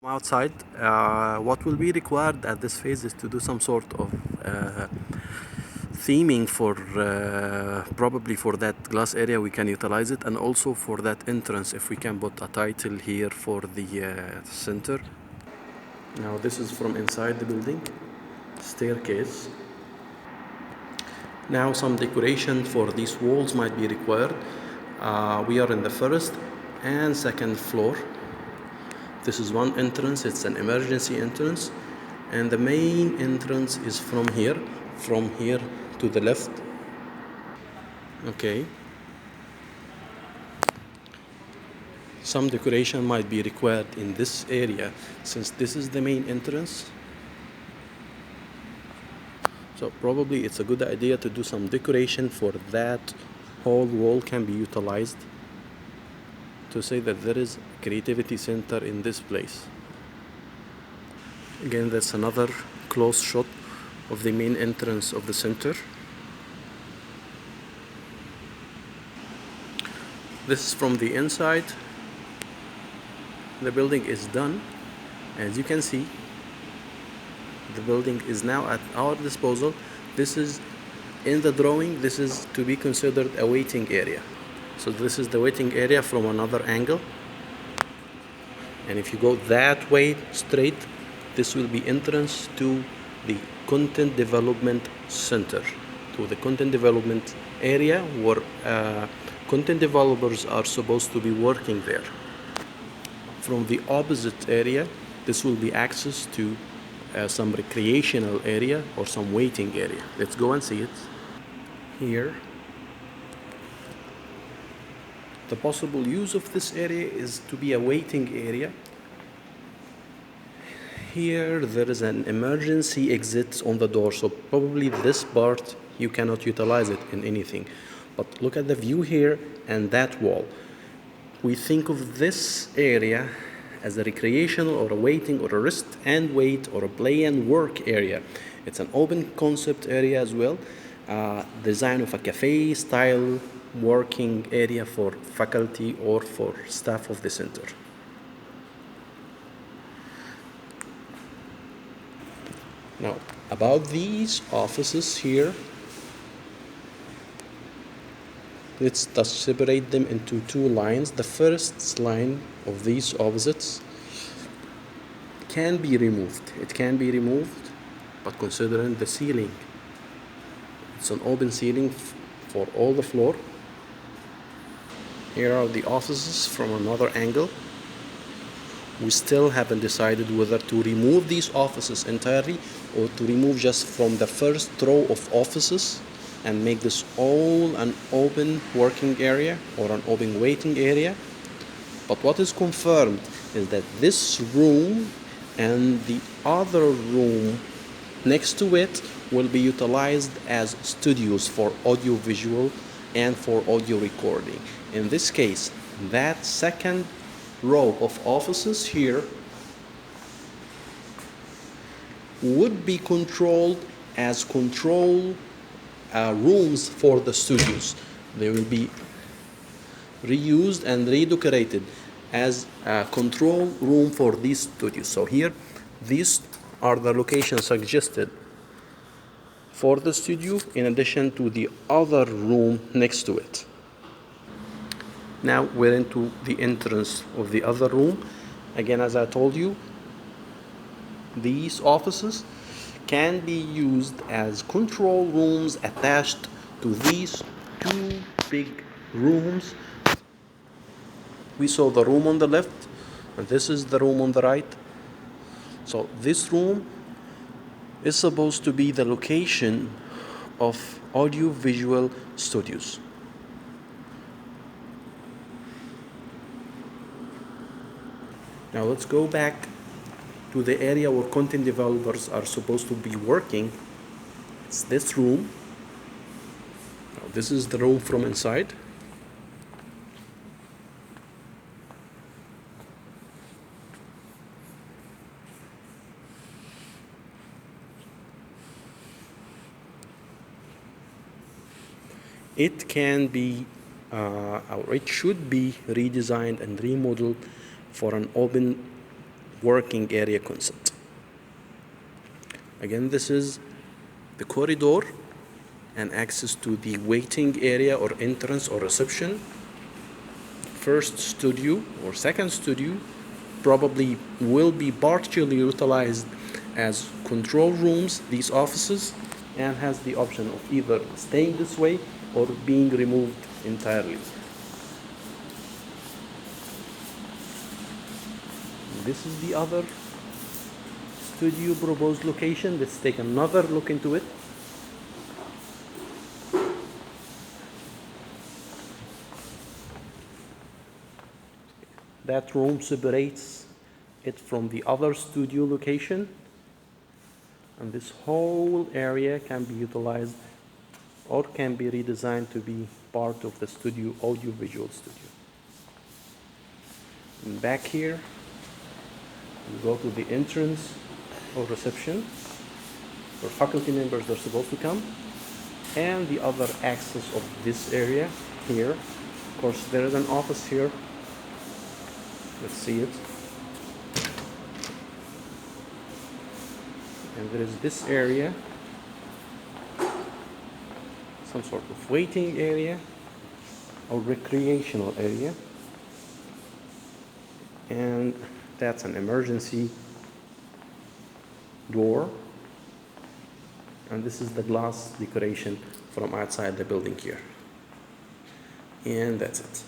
Outside, what will be required at this phase is to do some sort of theming for probably for that glass area we can utilize it, and also for that entrance if we can put a title here for the center. Now this is from inside the building, staircase. Now some decoration for these walls might be required. We are in the first and second floor. This is one entrance, it's an emergency entrance, and the main entrance is from here to the left. Okay. Some decoration might be required in this area since this is the main entrance. So probably it's a good idea to do some decoration for that whole wall can be utilized to say that there is a creativity center in this place. Again, that's another close shot of the main entrance of the center. This is from the inside. The building is done. As you can see, the building is now at our disposal. This is in the drawing, this is to be considered a waiting area. So this is the waiting area from another angle. And if you go that way straight, this will be entrance to the content development center, to the content development area where content developers are supposed to be working there. From the opposite area, this will be access to some recreational area or some waiting area. Let's go and see it. Here, the possible use of this area is to be a waiting area. Here there is an emergency exit on the door, so probably this part you cannot utilize it in anything. But look at the view here and that wall. We think of this area as a recreational or a waiting or a rest and wait or a play and work area. It's an open concept area as well. Design of a cafe style working area for faculty or for staff of the center. Now, about these offices here, let's just separate them into two lines. The first line of these opposites can be removed. It can be removed, but considering the ceiling, it's an open ceiling for all the floor. Here are the offices from another angle. We still haven't decided whether to remove these offices entirely or to remove just from the first row of offices and make this all an open working area or an open waiting area. But what is confirmed is that this room and the other room next to it will be utilized as studios for audio visual and for audio recording. In this case, that second row of offices here would be controlled as control rooms for the studios. They will be reused and redecorated as a control room for these studios. So here, these are the locations suggested for the studio in addition to the other room next to it. Now we're into the entrance of the other room. Again, as I told you, these offices can be used as control rooms attached to these two big rooms. We saw the room on the left, and this is the room on the right. So this room is supposed to be the location of audio-visual studios. Now let's go back to the area where content developers are supposed to be working. It's this room. Now, this is the room from inside. It can be, or it should be redesigned and remodeled for an open working area concept. Again, this is the corridor and access to the waiting area or entrance or reception. First studio or second studio probably will be partially utilized as control rooms, these offices, and has the option of either staying this way or being removed entirely. This is the other studio proposed location. Let's take another look into it. That room separates it from the other studio location, and this whole area can be utilized or can be redesigned to be part of the studio, audio-visual studio. And back here, you go to the entrance or reception where faculty members are supposed to come, and the other access of this area here. Of course, there is an office here. Let's see it. And there is this area, some sort of waiting area or recreational area. And that's an emergency door. And this is the glass decoration from outside the building here. And that's it.